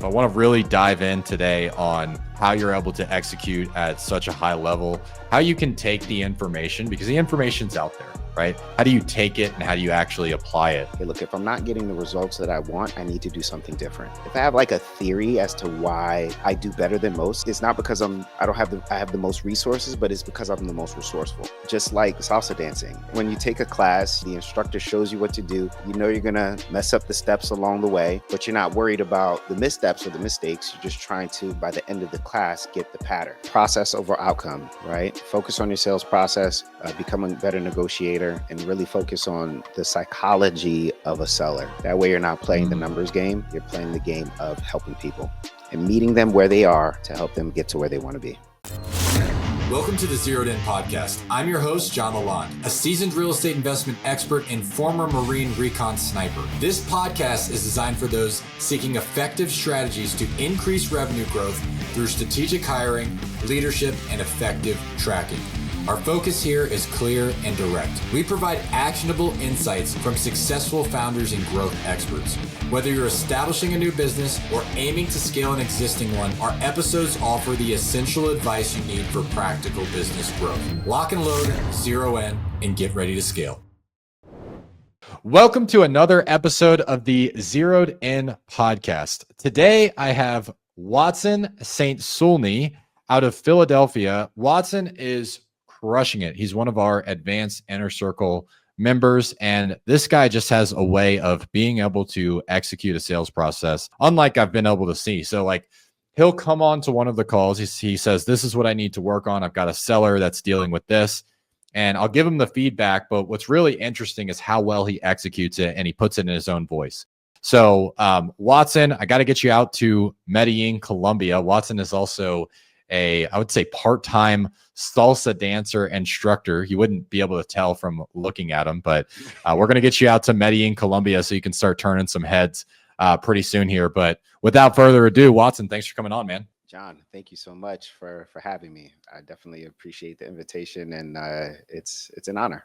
I want to really dive in today on how you're able to execute at such a high level, how you can take the information, because the information's out there, right? How do you take it and how do you actually apply it? Hey, look, if I'm not getting the results that I want, I need to do something different. If I have like a theory as to why I do better than most, it's not because I have the most resources, but it's because I'm the most resourceful. Just like salsa dancing. When you take a class, the instructor shows you what to do. You know you're gonna mess up the steps along the way, but you're not worried about the missteps or the mistakes. You're just trying to, by the end of the class, get the pattern. Process over outcome, right? Focus on your sales process, become a better negotiator, and really focus on the psychology of a seller. That way you're not playing the numbers game, you're playing the game of helping people and meeting them where they are to help them get to where they want to be. Welcome to the Zeroed In Podcast. I'm your host, John Lalonde, a seasoned real estate investment expert and former Marine recon sniper. This podcast is designed for those seeking effective strategies to increase revenue growth through strategic hiring, leadership, and effective tracking. Our focus here is clear and direct. We provide actionable insights from successful founders and growth experts. Whether you're establishing a new business or aiming to scale an existing one, our episodes offer the essential advice you need for practical business growth. Lock and load, zero in, and get ready to scale. Welcome to another episode of the Zeroed In Podcast. Today, I have Watson Saintsulne out of Philadelphia. Watson is crushing it. He's one of our advanced inner circle members, and this guy just has a way of being able to execute a sales process unlike I've been able to see. So like he'll come on to one of the calls. He says, this is what I need to work on. I've got a seller that's dealing with this, and I'll give him the feedback. But what's really interesting is how well he executes it, and he puts it in his own voice. So Watson, I got to get you out to Medellin, Colombia. Watson is also I would say part-time salsa dancer instructor. You wouldn't be able to tell from looking at him, but we're going to get you out to Medellin, Colombia, so you can start turning some heads pretty soon here. But without further ado, Watson, thanks for coming on, man. John, thank you so much for having me. I definitely appreciate the invitation, and it's an honor.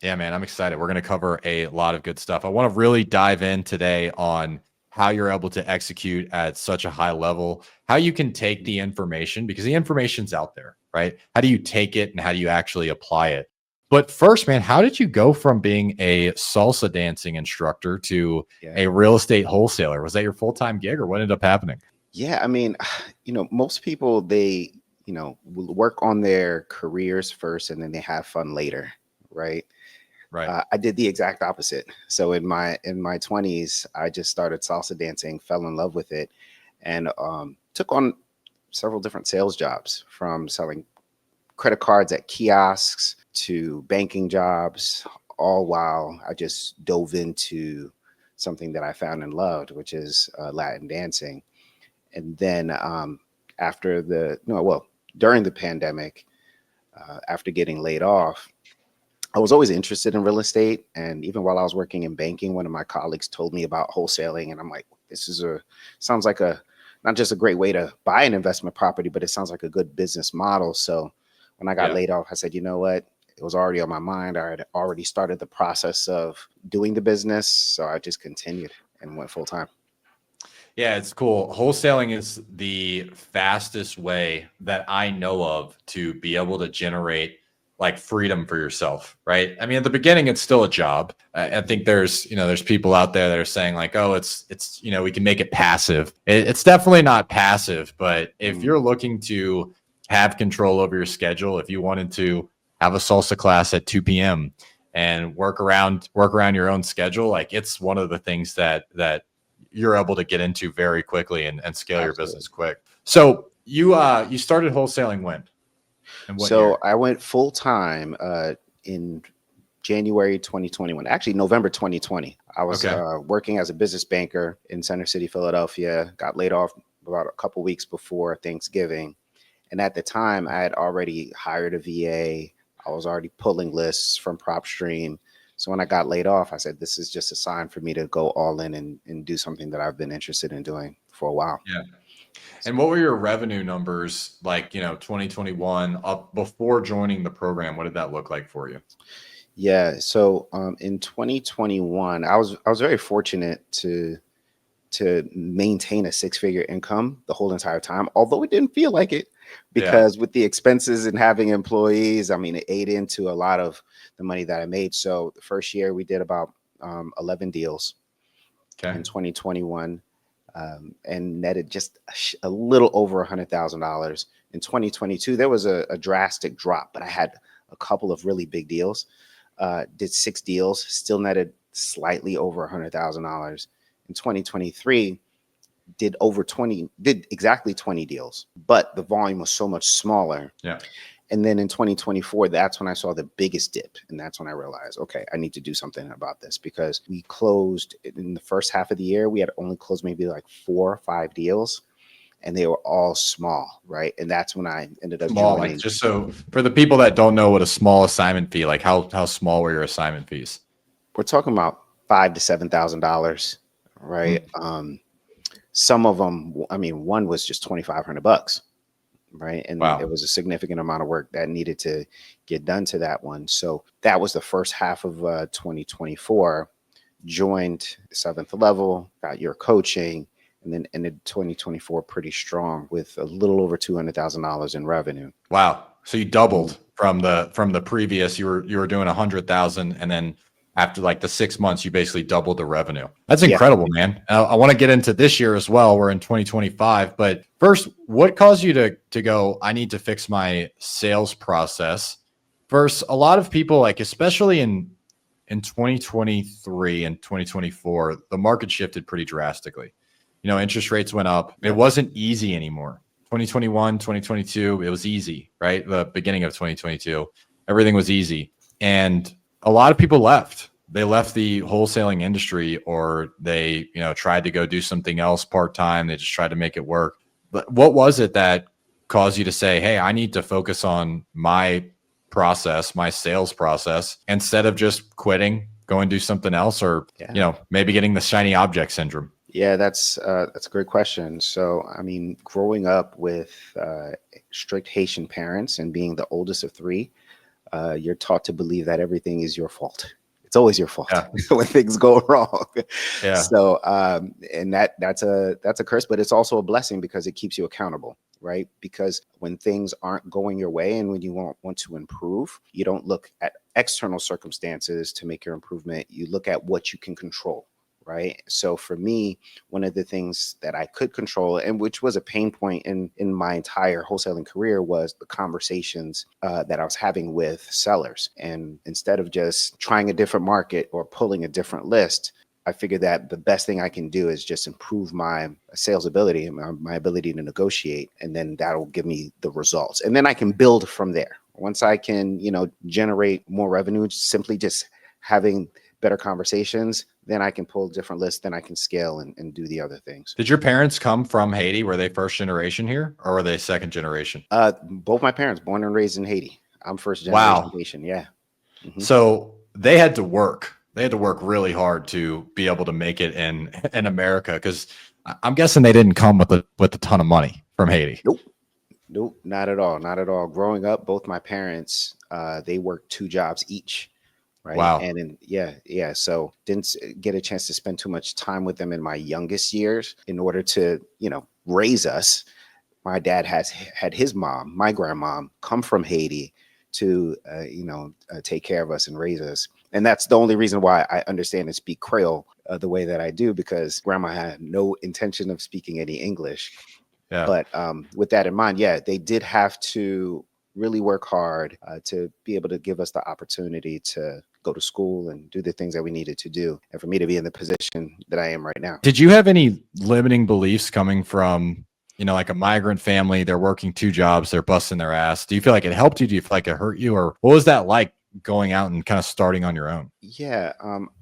Yeah, man, I'm excited. We're going to cover a lot of good stuff. I want to really dive in today on how you're able to execute at such a high level, how you can take the information, because the information's out there, right? How do you take it and how do you actually apply it? But first, man, how did you go from being a salsa dancing instructor to a real estate wholesaler? Was that your full-time gig, or what ended up happening? Yeah, I mean, most people, they, will work on their careers first and then they have fun later, right? Right. I did the exact opposite. So in my 20s, I just started salsa dancing, fell in love with it, and took on several different sales jobs, from selling credit cards at kiosks to banking jobs, all while I just dove into something that I found and loved, which is Latin dancing. And then during the pandemic, after getting laid off, I was always interested in real estate. And even while I was working in banking, one of my colleagues told me about wholesaling. And I'm like, sounds like not just a great way to buy an investment property, but it sounds like a good business model. So when I got laid off, I said, you know what? It was already on my mind. I had already started the process of doing the business. So I just continued and went full time. Yeah, it's cool. Wholesaling is the fastest way that I know of to be able to generate like freedom for yourself, right? I mean, at the beginning, it's still a job. I think there's people out there that are saying like, oh, it's we can make it passive. It's definitely not passive, but if you're looking to have control over your schedule, if you wanted to have a salsa class at 2 p.m. and work around your own schedule, like it's one of the things that you're able to get into very quickly and scale your business quick. So you started wholesaling when? So year? I went full time in January 2021, actually November 2020. I was working as a business banker in Center City, Philadelphia, got laid off about a couple weeks before Thanksgiving. And at the time, I had already hired a VA. I was already pulling lists from PropStream. So when I got laid off, I said, this is just a sign for me to go all in and do something that I've been interested in doing for a while. Yeah. And what were your revenue numbers like, 2021 up before joining the program? What did that look like for you? Yeah. So in 2021, I was very fortunate to to maintain a 6-figure income the whole entire time, although it didn't feel like it, because with the expenses and having employees, I mean, it ate into a lot of the money that I made. So the first year we did about 11 deals in 2021, and netted just a little over $100,000. In 2022, there was a drastic drop, but I had a couple of really big deals. Did 6 deals, still netted slightly over $100,000. In 2023, did exactly 20 deals, but the volume was so much smaller. Yeah. And then in 2024, that's when I saw the biggest dip. And that's when I realized, okay, I need to do something about this, because we closed in the first half of the year. We had only closed maybe like 4 or 5 deals, and they were all small. Right. And that's when I ended up Small, joining. like, just so for the people that don't know what a small assignment fee, like how small were your assignment fees? We're talking about $5,000 to $7,000. Right. Some of them, I mean, one was just $2,500. Right. And Wow. it was a significant amount of work that needed to get done to that one. So that was the first half of 2024. Joined 7th level, got your coaching, and then ended 2024 pretty strong with a little over $200,000 in revenue. Wow. So you doubled from the previous. You were doing 100,000, and then after like the 6 months, you basically doubled the revenue. That's incredible, man. I want to get into this year as well. We're in 2025, but first, what caused you to go, I need to fix my sales process? First, a lot of people, like, especially in 2023 and 2024, the market shifted pretty drastically. Interest rates went up. It wasn't easy anymore. 2021, 2022, it was easy, right? The beginning of 2022, everything was easy. And a lot of people left. They left the wholesaling industry, or they, tried to go do something else part-time. They just tried to make it work. But what was it that caused you to say, hey, I need to focus on my process, my sales process, instead of just quitting, go and do something else, or, maybe getting the shiny object syndrome? Yeah, that's a great question. So, I mean, growing up with strict Haitian parents and being the oldest of 3, you're taught to believe that everything is your fault. It's always your fault when things go wrong. Yeah. So, and that's a curse, but it's also a blessing, because it keeps you accountable, right? Because when things aren't going your way and when you want to improve, you don't look at external circumstances to make your improvement. You look at what you can control. Right. So for me, one of the things that I could control, and which was a pain point in my entire wholesaling career, was the conversations that I was having with sellers. And instead of just trying a different market or pulling a different list, I figured that the best thing I can do is just improve my sales ability and my ability to negotiate. And then that'll give me the results. And then I can build from there. Once I can, generate more revenue, simply just having better conversations, then I can pull different lists, then I can scale and do the other things. Did your parents come from Haiti? Were they first generation here, or were they second generation? Both my parents, born and raised in Haiti. I'm first generation Haitian. Yeah. Mm-hmm. So they had to work. They had to work really hard to be able to make it in America, because I'm guessing they didn't come with a ton of money from Haiti. Nope, not at all. Not at all. Growing up, both my parents, they worked 2 jobs each. Right. Wow. And so didn't get a chance to spend too much time with them in my youngest years in order to, raise us. My dad had his mom, my grandmom, come from Haiti to, take care of us and raise us. And that's the only reason why I understand and speak Creole the way that I do, because grandma had no intention of speaking any English. Yeah. But with that in mind, they did have to really work hard to be able to give us the opportunity to go to school and do the things that we needed to do, and for me to be in the position that I am right now. Did you have any limiting beliefs coming from, like a migrant family? They're working 2 jobs, they're busting their ass. Do you feel like it helped you? Do you feel like it hurt you? Or what was that like, going out and kind of starting on your own? Yeah,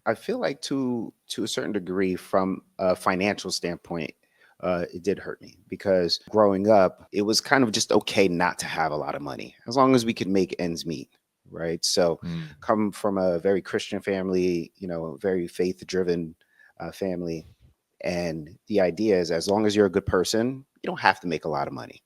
I feel like to a certain degree, from a financial standpoint, it did hurt me, because growing up, it was kind of just okay not to have a lot of money, as long as we could make ends meet. Right. So come from a very Christian family, very faith driven family. And the idea is, as long as you're a good person, you don't have to make a lot of money.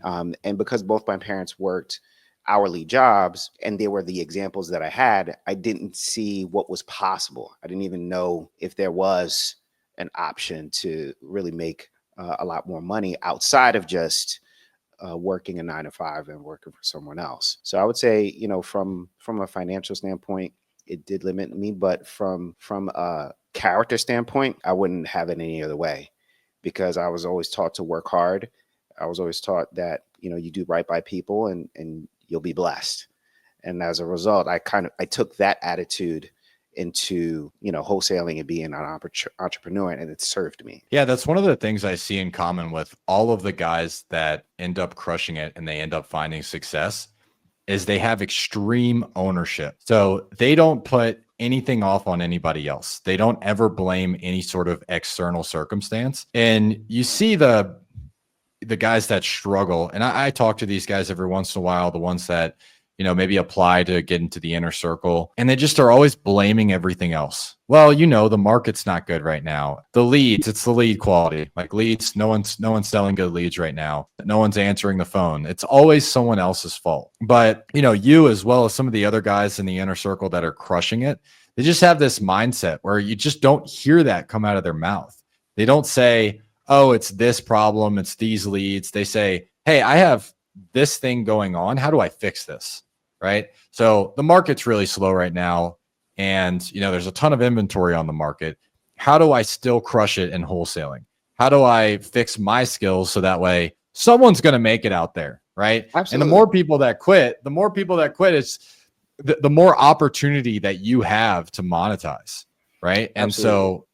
And because both my parents worked hourly jobs and they were the examples that I had, I didn't see what was possible. I didn't even know if there was an option to really make a lot more money outside of just working a 9 to 5 and working for someone else. So I would say, from a financial standpoint, it did limit me, but from a character standpoint, I wouldn't have it any other way, because I was always taught to work hard. I was always taught that, you do right by people and you'll be blessed. And as a result, I took that attitude into, wholesaling and being an entrepreneur, and it served me. Yeah, that's one of the things I see in common with all of the guys that end up crushing it and they end up finding success is they have extreme ownership. So they don't put anything off on anybody else. They don't ever blame any sort of external circumstance. And you see the guys that struggle, and I talk to these guys every once in a while, the ones that, maybe apply to get into the inner circle, and they just are always blaming everything else. Well, the market's not good right now. The leads, it's the lead quality. Like leads, no one's selling good leads right now. No one's answering the phone. It's always someone else's fault. But, you, as well as some of the other guys in the inner circle that are crushing it, they just have this mindset where you just don't hear that come out of their mouth. They don't say, oh, it's this problem, it's these leads. They say, hey, I have this thing going on. How do I fix this? Right? So the market's really slow right now. And, there's a ton of inventory on the market. How do I still crush it in wholesaling? How do I fix my skills so that way someone's going to make it out there? Right. Absolutely. And the more people that quit, it's the more opportunity that you have to monetize. Right. And Absolutely.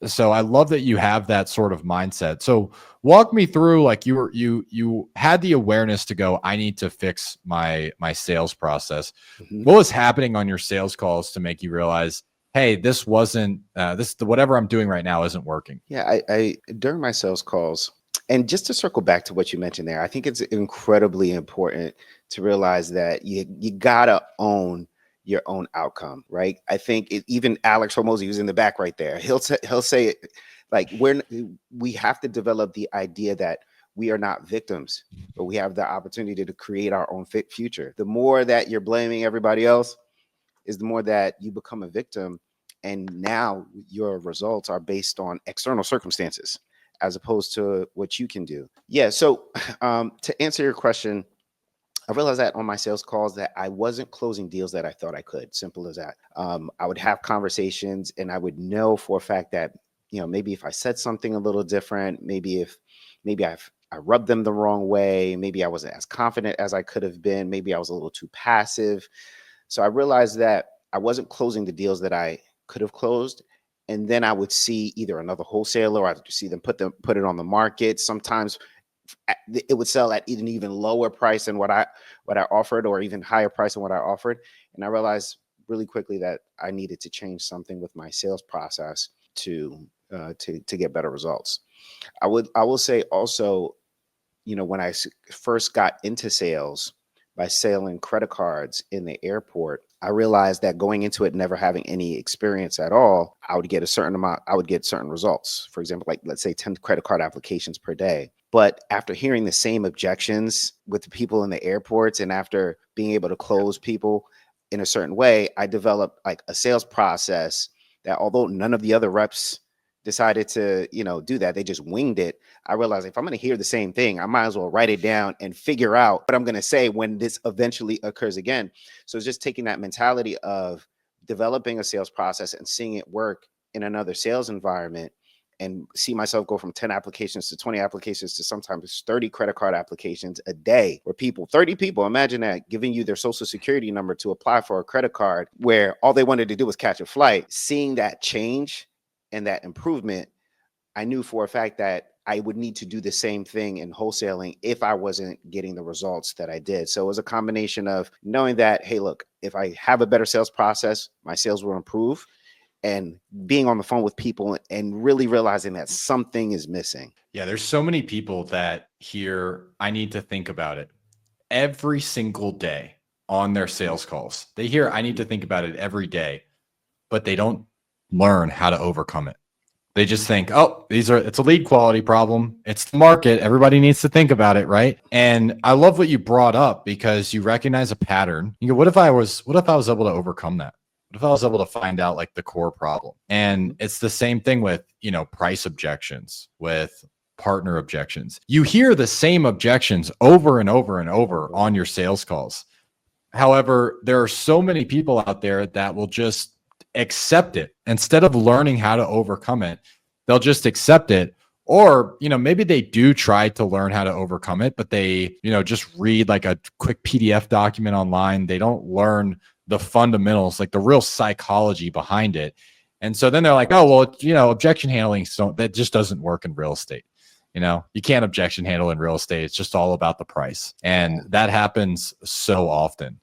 so I love that you have that sort of mindset. So walk me through, like you had the awareness to go, I need to fix my sales process. Mm-hmm. What was happening on your sales calls to make you realize, hey, this wasn't whatever I'm doing right now isn't working? Yeah, I during my sales calls, and just to circle back to what you mentioned there, I think it's incredibly important to realize that you gotta own your own outcome, right? I think even Alex Hormozy, who's in the back right there, he'll say like we have to develop the idea that we are not victims, but we have the opportunity to create our own future. The more that you're blaming everybody else is the more that you become a victim, and now your results are based on external circumstances as opposed to what you can do. Yeah. So to answer your question, I realized that on my sales calls that I wasn't closing deals that I thought I could. Simple as that. I would have conversations and I would know for a fact that, maybe if I said something a little different, maybe I rubbed them the wrong way, maybe I wasn't as confident as I could have been, maybe I was a little too passive. So I realized that I wasn't closing the deals that I could have closed. And then I would see either another wholesaler, or I would see them put it on the market. Sometimes it would sell at an even lower price than what I offered, or even higher price than what I offered. And I realized really quickly that I needed to change something with my sales process to get better results. I will say also, when I first got into sales by selling credit cards in the airport, I realized that going into it, never having any experience at all, I would get certain results. For example, like let's say 10 credit card applications per day. But after hearing the same objections with the people in the airports, and after being able to close people in a certain way, I developed like a sales process that, although none of the other reps decided to, do that, they just winged it. I realized if I'm going to hear the same thing, I might as well write it down and figure out what I'm going to say when this eventually occurs again. So it's just taking that mentality of developing a sales process and seeing it work in another sales environment, and see myself go from 10 applications to 20 applications to sometimes 30 credit card applications a day, where 30 people, imagine that, giving you their social security number to apply for a credit card, where all they wanted to do was catch a flight. Seeing that change and that improvement, I knew for a fact that I would need to do the same thing in wholesaling if I wasn't getting the results that I did. So it was a combination of knowing that, hey, look, if I have a better sales process, my sales will improve, and being on the phone with people and really realizing that something is missing. Yeah, there's so many people that hear, I need to think about it every single day on their sales calls. They hear, I need to think about it every day, but they don't learn how to overcome it. They just think, oh, it's a lead quality problem. It's the market. Everybody needs to think about it, right? And I love what you brought up, because you recognize a pattern. You go, what if I was able to overcome that? What if I was able to find out like the core problem? And it's the same thing with, price objections, with partner objections. You hear the same objections over and over and over on your sales calls. However, there are so many people out there that will just accept it instead of learning how to overcome it. They'll just accept it. Or, maybe they do try to learn how to overcome it, but they, just read like a quick PDF document online. They don't learn the fundamentals, like the real psychology behind it. And so then they're like, oh, well, objection handling, so that just doesn't work in real estate. You can't objection handle in real estate. It's just all about the price. And that happens so often.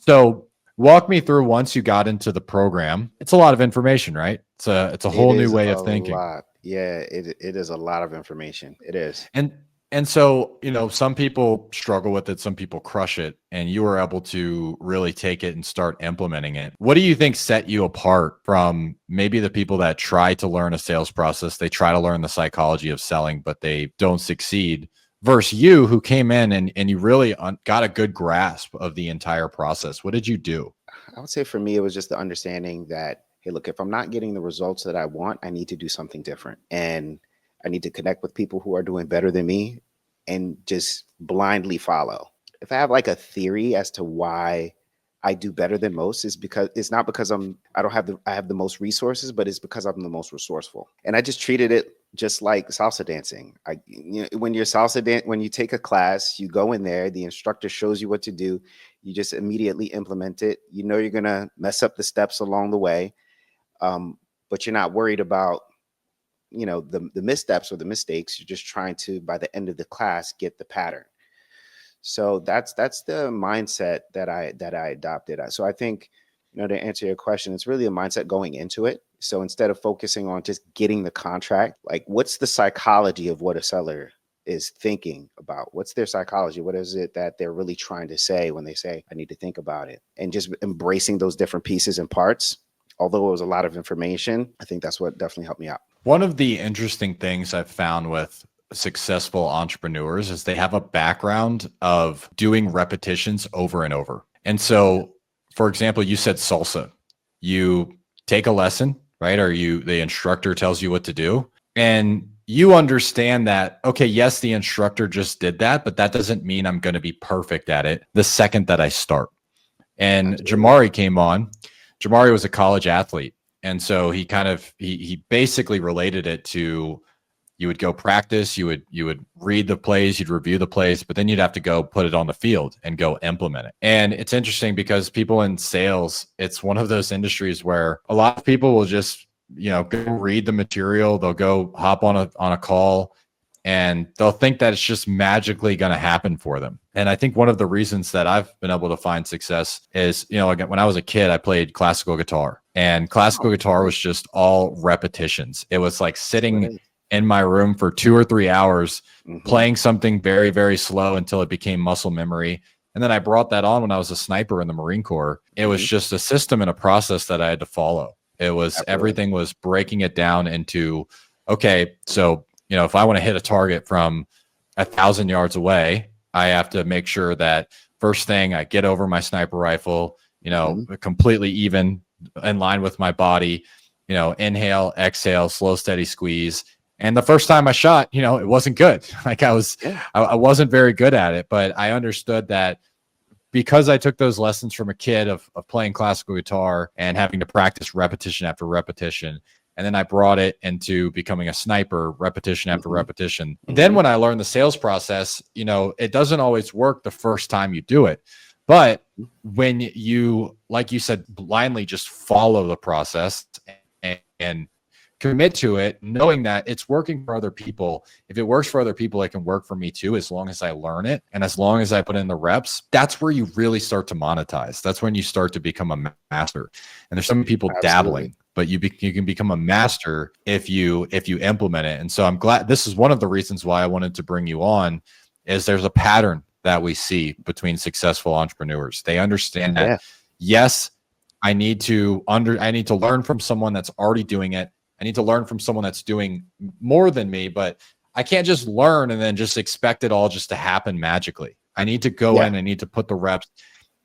So walk me through, once you got into the program, it's a lot of information, right? It's a whole new way of thinking. Yeah, it is a lot of information. It is. And so, some people struggle with it, some people crush it, and you were able to really take it and start implementing it. What do you think set you apart from maybe the people that try to learn a sales process, they try to learn the psychology of selling, but they don't succeed, versus you who came in and you really got a good grasp of the entire process? What did you do? I would say for me, it was just the understanding that, hey, look, if I'm not getting the results that I want, I need to do something different. And I need to connect with people who are doing better than me and just blindly follow. If I have like a theory as to why I do better than most, is because it's not because I have the most resources, but it's because I'm the most resourceful. And I just treated it just like salsa dancing. When you take a class, you go in there, the instructor shows you what to do, you just immediately implement it. You're gonna mess up the steps along the way, but you're not worried about the missteps or the mistakes. You're just trying to, by the end of the class, get the pattern. So that's the mindset that I adopted. So I think, to answer your question, it's really a mindset going into it. So instead of focusing on just getting the contract, like what's the psychology of what a seller is thinking about? What's their psychology? What is it that they're really trying to say when they say, I need to think about it? And just embracing those different pieces and parts. Although it was a lot of information, I think that's what definitely helped me out. One of the interesting things I've found with successful entrepreneurs is they have a background of doing repetitions over and over. And so, for example, you said salsa. You take a lesson, right? Or the instructor tells you what to do. And you understand that, okay, yes, the instructor just did that, but that doesn't mean I'm going to be perfect at it the second that I start. And Jamari came on. Jamari was a college athlete. And so he basically related it to, you would go practice, you would read the plays, you'd review the plays, but then you'd have to go put it on the field and go implement it. And it's interesting because people in sales, it's one of those industries where a lot of people will just, go read the material, they'll go hop on a call, and they'll think that it's just magically going to happen for them. And I think one of the reasons that I've been able to find success is, again, when I was a kid, I played classical guitar, and classical guitar was just all repetitions. It was like sitting in my room for 2 or 3 hours, playing something very, very slow until it became muscle memory. And then I brought that on when I was a sniper in the Marine Corps. It was just a system and a process that I had to follow. It was everything was breaking it down into, okay, so if I want to hit a target from 1,000 yards away, I have to make sure that first thing I get over my sniper rifle, completely even in line with my body, inhale, exhale, slow, steady squeeze. And the first time I shot, it wasn't good. Like I wasn't very good at it, but I understood that because I took those lessons from a kid of playing classical guitar and having to practice repetition after repetition. And then I brought it into becoming a sniper, repetition after repetition. Then when I learned the sales process, it doesn't always work the first time you do it. But when you, like you said, blindly just follow the process and commit to it, knowing that it's working for other people. If it works for other people, it can work for me too, as long as I learn it. And as long as I put in the reps, that's where you really start to monetize. That's when you start to become a master. And there's some people dabbling, but you can become a master if you implement it. And so I'm glad, this is one of the reasons why I wanted to bring you on, is there's a pattern that we see between successful entrepreneurs. They understand that, yes, I need to learn from someone that's already doing it. I need to learn from someone that's doing more than me, but I can't just learn and then just expect it all just to happen magically. I need to go in, I need to put the reps.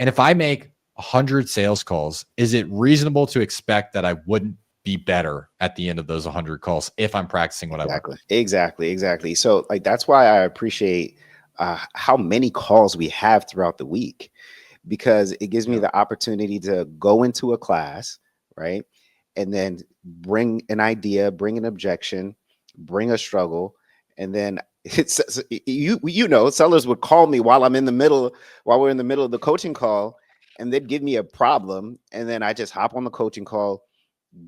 And if I make 100 sales calls, is it reasonable to expect that I wouldn't be better at the end of those 100 calls if I'm practicing what I learned? Exactly. So like, that's why I appreciate how many calls we have throughout the week, because it gives me the opportunity to go into a class, right? And then bring an idea, bring an objection, bring a struggle. And then it's, you know, sellers would call me while we're in the middle of the coaching call, and they'd give me a problem. And then I just hop on the coaching call,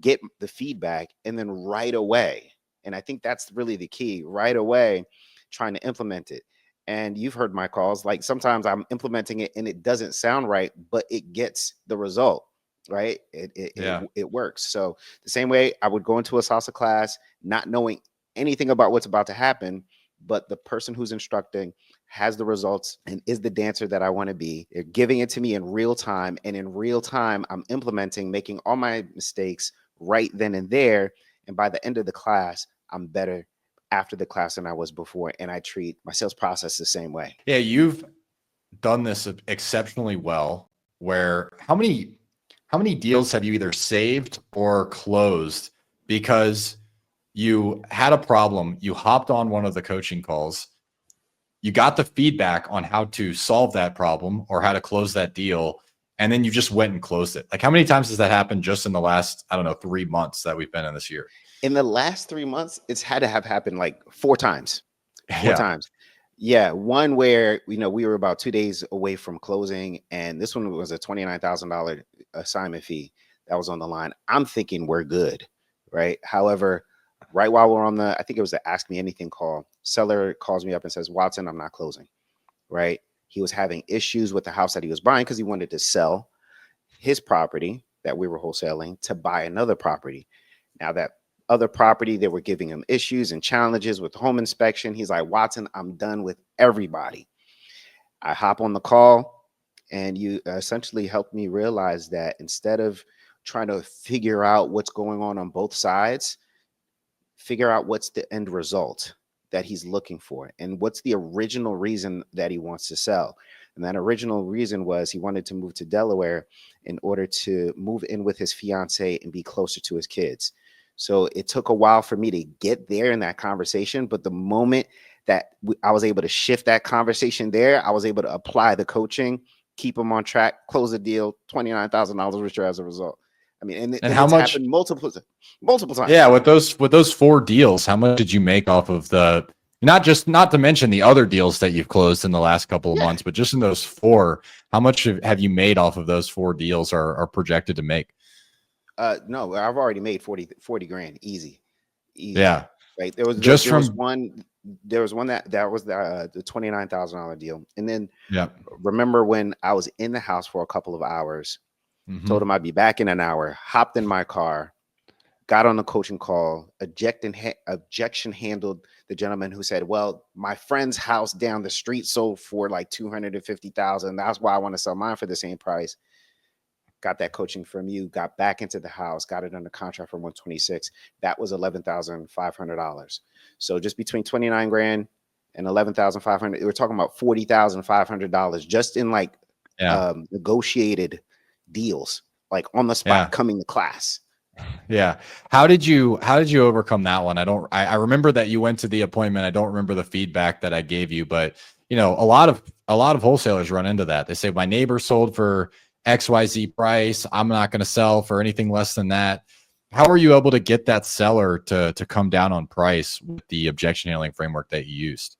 get the feedback, and then right away. And I think that's really the key, right away, trying to implement it. And you've heard my calls, like sometimes I'm implementing it and it doesn't sound right, but it gets the result, right? It works. So the same way I would go into a salsa class, not knowing anything about what's about to happen, but the person who's instructing has the results and is the dancer that I want to be. They're giving it to me in real time. And in real time, I'm implementing, making all my mistakes right then and there. And by the end of the class, I'm better after the class than I was before. And I treat my sales process the same way. Yeah, you've done this exceptionally well. Where how many deals have you either saved or closed because you had a problem, you hopped on one of the coaching calls, you got the feedback on how to solve that problem or how to close that deal, and then you just went and closed it? Like, how many times has that happened just in the last, I don't know, 3 months that we've been in this year? In the last 3 months, it's had to have happened like 4 times. Four Yeah. times. Yeah. One where, you know, we were about 2 days away from closing, and this one was a $29,000 assignment fee that was on the line. I'm thinking we're good, right? However, right while we're on I think it was the Ask Me Anything call, seller calls me up and says, Watson, I'm not closing, right? He was having issues with the house that he was buying because he wanted to sell his property that we were wholesaling to buy another property. Now that other property, they were giving him issues and challenges with home inspection. He's like, Watson, I'm done with everybody. I hop on the call, and you essentially helped me realize that instead of trying to figure out what's going on both sides, figure out what's the end result that he's looking for and what's the original reason that he wants to sell. And that original reason was he wanted to move to Delaware in order to move in with his fiance and be closer to his kids. So it took a while for me to get there in that conversation. But the moment that I was able to shift that conversation there, I was able to apply the coaching, keep them on track, close the deal, $29,000 richer as a result. I mean, and how it's much happened multiple times. Yeah, with those 4 deals, how much did you make off of not to mention the other deals that you've closed in the last couple of months, but just in those 4, how much have you made off of those 4 deals are projected to make? No, I've already made 40 grand. Easy. Yeah. Right. There was one that was the $29,000 deal. And then remember when I was in the house for a couple of hours, told him I'd be back in an hour, hopped in my car, got on the coaching call, objection handled the gentleman who said, well, my friend's house down the street sold for like $250,000. That's why I want to sell mine for the same price. Got that coaching from you, got back into the house, got it under contract for 126. That was $11,500. So just between 29 grand and 11,500, we're talking about $40,500 just in like negotiated deals, like on the spot coming to class. Yeah. How did you overcome that one? I remember that you went to the appointment. I don't remember the feedback that I gave you, but you know, a lot of wholesalers run into that. They say my neighbor sold for XYZ price. I'm not going to sell for anything less than that. How are you able to get that seller to come down on price with the objection handling framework that you used?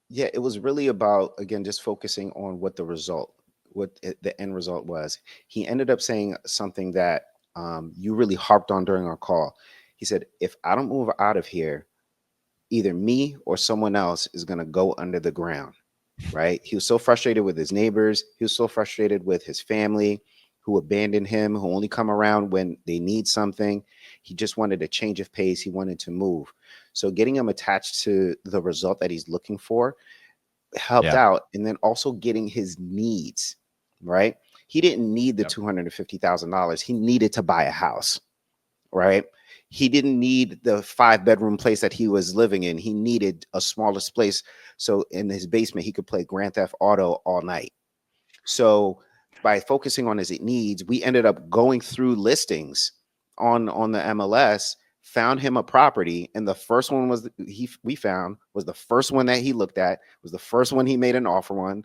Yeah, it was really about, again, just focusing on what the end result was. He ended up saying something that you really harped on during our call. He said, if I don't move out of here, either me or someone else is going to go under the ground. Right. He was so frustrated with his neighbors. He was so frustrated with his family who abandoned him, who only come around when they need something. He just wanted a change of pace. He wanted to move. So getting him attached to the result that he's looking for helped out. And then also getting his needs, right? He didn't need the $250,000. He needed to buy a house, right? He didn't need the 5-bedroom place that he was living in. He needed a smallest place. So in his basement, he could play Grand Theft Auto all night. So by focusing on his needs, we ended up going through listings on the MLS, found him a property, and the first one was we found was the first one that he looked at, was the first one he made an offer on,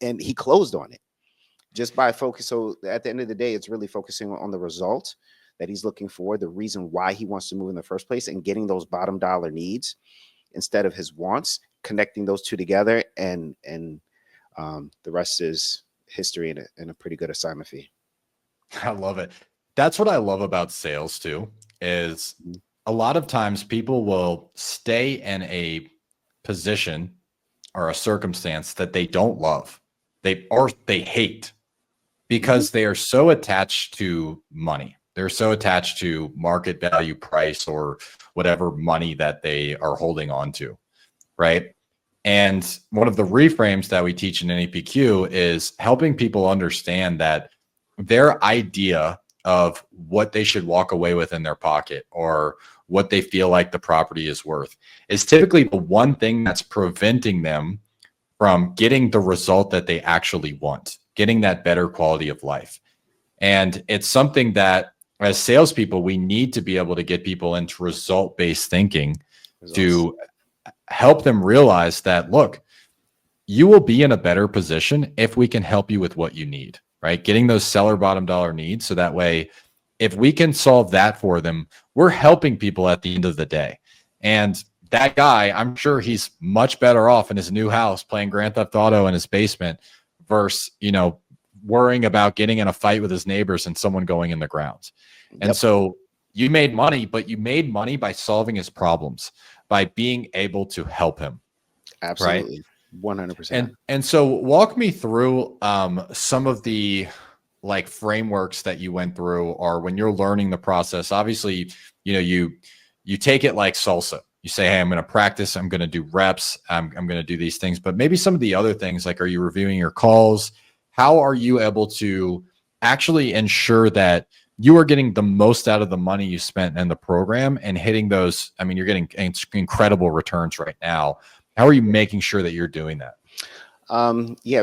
and he closed on it just by focus. So at the end of the day, it's really focusing on the result that he's looking for, the reason why he wants to move in the first place, and getting those bottom dollar needs instead of his wants, connecting those two together, and the rest is history and a pretty good assignment fee. I love it. That's what I love about sales too, is a lot of times people will stay in a position or a circumstance that they don't love. They hate, because they are so attached to money. They're so attached to market value, price, or whatever money that they are holding on to, right? And one of the reframes that we teach in NEPQ is helping people understand that their idea of what they should walk away with in their pocket, or what they feel like the property is worth, is typically the one thing that's preventing them from getting the result that they actually want, getting that better quality of life. And it's something that as salespeople, we need to be able to get people into result-based thinking to help them realize that, look, you will be in a better position if we can help you with what you need, right? Getting those seller bottom dollar needs. So that way, if we can solve that for them, we're helping people at the end of the day. And that guy, I'm sure he's much better off in his new house playing Grand Theft Auto in his basement versus, worrying about getting in a fight with his neighbors and someone going in the ground. And so you made money, but you made money by solving his problems, by being able to help him. Absolutely. Right? 100%. And so walk me through some of the frameworks that you went through, or when you're learning the process. Obviously, you take it like salsa. You say, hey, I'm going to practice. I'm going to do reps. I'm going to do these things. But maybe some of the other things, like, are you reviewing your calls? How are you able to actually ensure that you are getting the most out of the money you spent in the program and hitting those? I mean, you're getting incredible returns right now. How are you making sure that you're doing that?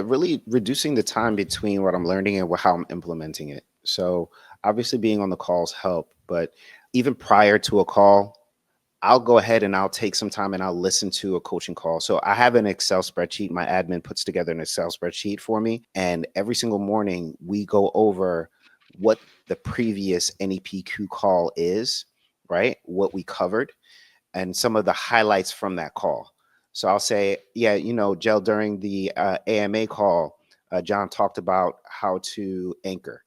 Really reducing the time between what I'm learning and how I'm implementing it. So obviously being on the calls help, but even prior to a call, I'll go ahead and I'll take some time and I'll listen to a coaching call. So I have an Excel spreadsheet. My admin puts together an Excel spreadsheet for me. And every single morning we go over what the previous NEPQ call is, right? What we covered and some of the highlights from that call. So I'll say, Jel, during the AMA call, John talked about how to anchor,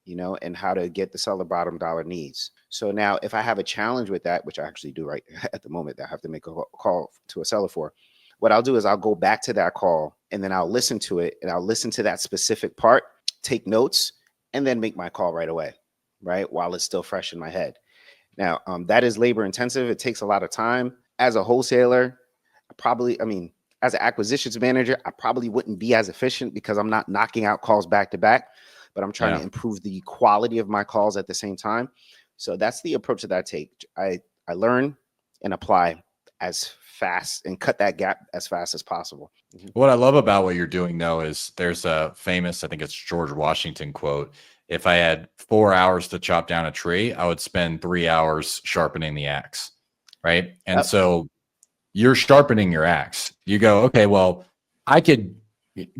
and how to get the seller bottom dollar needs. So now if I have a challenge with that, which I actually do right at the moment, that I have to make a call to a seller for, what I'll do is I'll go back to that call and then I'll listen to it, and I'll listen to that specific part, take notes, and then make my call right away, right? While it's still fresh in my head. Now, that is labor intensive. It takes a lot of time. As a wholesaler, as an acquisitions manager, I probably wouldn't be as efficient because I'm not knocking out calls back to back, but I'm trying to improve the quality of my calls at the same time. So that's the approach that I take. I learn and apply as fast and cut that gap as fast as possible. What I love about what you're doing, though, is there's a famous, I think it's George Washington quote: if I had 4 hours to chop down a tree, I would spend 3 hours sharpening the axe. Right. And so you're sharpening your axe. You go, okay, well, I could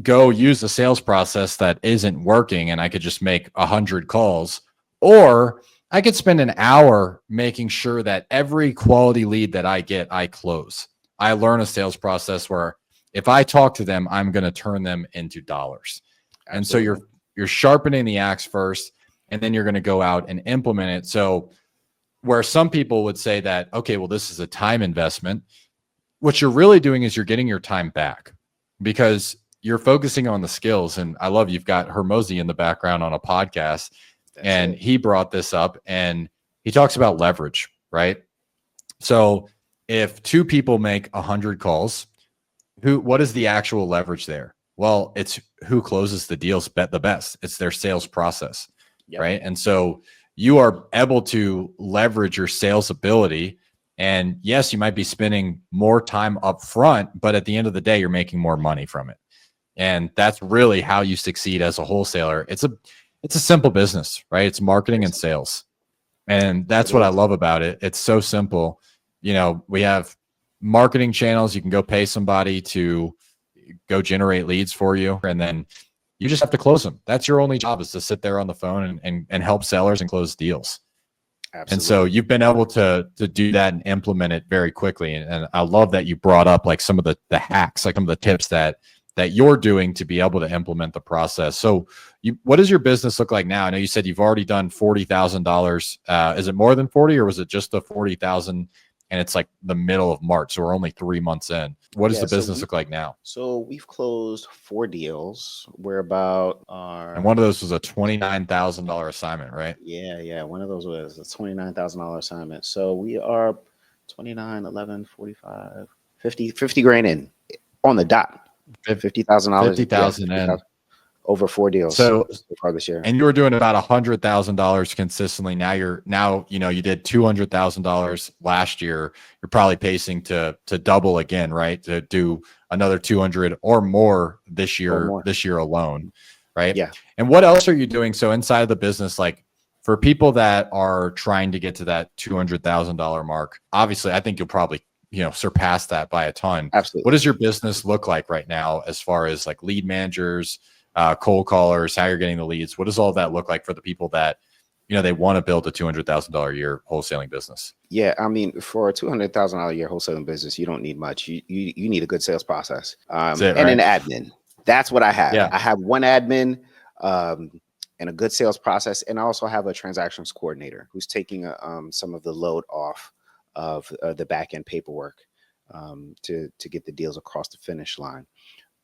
go use the sales process that isn't working and I could just make 100 calls, or I could spend an hour making sure that every quality lead that I get, I close. I learn a sales process where if I talk to them, I'm going to turn them into dollars. Absolutely. And so you're sharpening the axe first, and then you're going to go out and implement it. So where some people would say that, okay, well, this is a time investment, what you're really doing is you're getting your time back because you're focusing on the skills. And I love you've got Hermosi in the background on a podcast. And he brought this up and he talks about leverage, right? So if two people make 100 calls, what is the actual leverage there? Well, it's who closes the deals the best. It's their sales process, right? And so you are able to leverage your sales ability. And yes, you might be spending more time up front, but at the end of the day, you're making more money from it. And that's really how you succeed as a wholesaler. It's a simple business, right? It's marketing and sales. And that's what I love about it. It's so simple. We have marketing channels. You can go pay somebody to go generate leads for you. And then you just have to close them. That's your only job, is to sit there on the phone and help sellers and close deals. Absolutely. And so you've been able to do that and implement it very quickly. And I love that you brought up like some of the hacks, like some of the tips that you're doing to be able to implement the process. So what does your business look like now? I know you said you've already done $40,000. Is it more than 40, or was it just the 40,000? And it's like the middle of March, so we're only 3 months in. What does the business look like now? So we've closed 4 deals. We're about and one of those was a $29,000 assignment, right? Yeah. One of those was a $29,000 assignment. So we are 29, 11, 45, 50 grand in on the dot. $50,000. 50,000 in. Over 4 deals so far this year. And you were doing about $100,000 consistently. Now you did $200,000 last year. You're probably pacing to double again, right? To do another 200 or more this year alone, right? Yeah. And what else are you doing? So inside of the business, like for people that are trying to get to that $200,000 mark, obviously I think you'll probably surpass that by a ton. Absolutely. What does your business look like right now as far as like lead managers, cold callers, how you're getting the leads? What does all that look like for the people that, they want to build a $200,000 a year wholesaling business? Yeah. I mean, for a $200,000 a year wholesaling business, you don't need much. You need a good sales process and an admin. That's what I have. Yeah. I have one admin and a good sales process. And I also have a transactions coordinator who's taking some of the load off of the back end paperwork to get the deals across the finish line.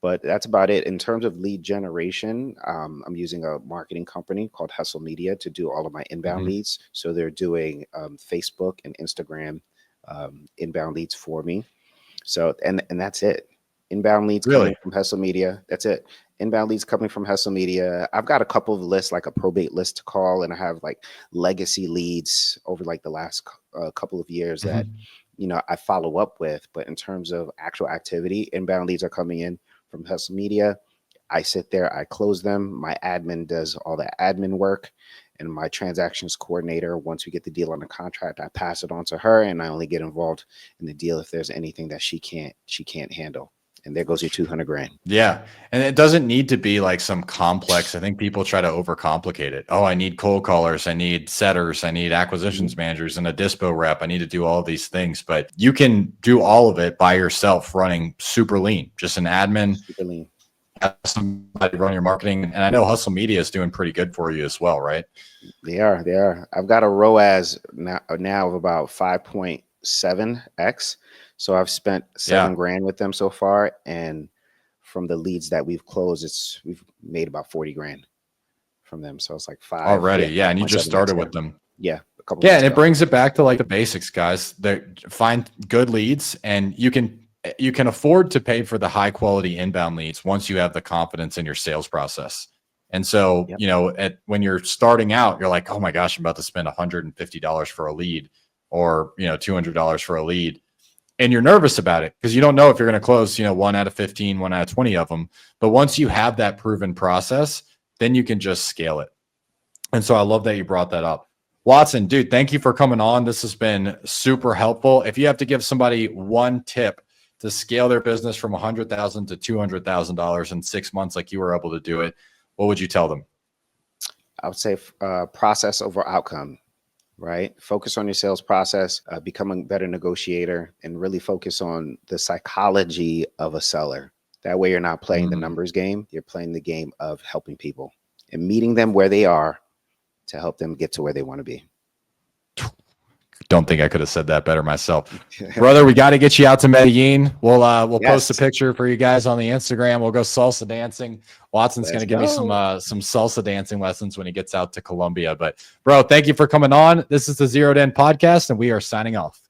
But that's about it. In terms of lead generation, I'm using a marketing company called Hustle Media to do all of my inbound leads. So they're doing Facebook and Instagram inbound leads for me. So, and that's it. Inbound leads coming from Hustle Media. That's it. Inbound leads coming from Hustle Media. I've got a couple of lists, like a probate list to call, and I have like legacy leads over like the last couple of years that, I follow up with. But in terms of actual activity, inbound leads are coming in from Hustle Media. I sit there, I close them. My admin does all the admin work, and my transactions coordinator, once we get the deal on the contract, I pass it on to her, and I only get involved in the deal if there's anything that she can't handle. And there goes your 200 grand. Yeah. And it doesn't need to be like some complex. I think people try to overcomplicate it. Oh, I need cold callers. I need setters. I need acquisitions managers and a dispo rep. I need to do all of these things, but you can do all of it by yourself running super lean, just an admin, Super lean. have somebody run your marketing. And I know Hustle Media is doing pretty good for you as well, right? They are. I've got a ROAS now of about 5.7x. So I've spent 7 grand with them so far. And from the leads that we've closed, we've made about 40 grand from them. So it's like 5 already. Yeah. And you just started with them. Yeah. And it brings it back to like the basics, guys. Find good leads, and you can afford to pay for the high quality inbound leads once you have the confidence in your sales process. And so, when you're starting out, you're like, oh my gosh, I'm about to spend $150 for a lead, or, $200 for a lead. And you're nervous about it because you don't know if you're going to close, 1 out of 15, 1 out of 20 of them. But once you have that proven process, then you can just scale it. And so I love that you brought that up. Watson, dude, thank you for coming on. This has been super helpful. If you have to give somebody one tip to scale their business from $100,000 to $200,000 in 6 months, like you were able to do it, what would you tell them? I would say process over outcome. Right? Focus on your sales process, become a better negotiator, and really focus on the psychology of a seller. That way you're not playing the numbers game. You're playing the game of helping people and meeting them where they are to help them get to where they want to be. Don't think I could have said that better myself. Brother, we got to get you out to Medellin. We'll post a picture for you guys on the Instagram. We'll go salsa dancing. Watson's going to give me some salsa dancing lessons when he gets out to Colombia. But bro, thank you for coming on. This is the Zeroed In podcast, and we are signing off.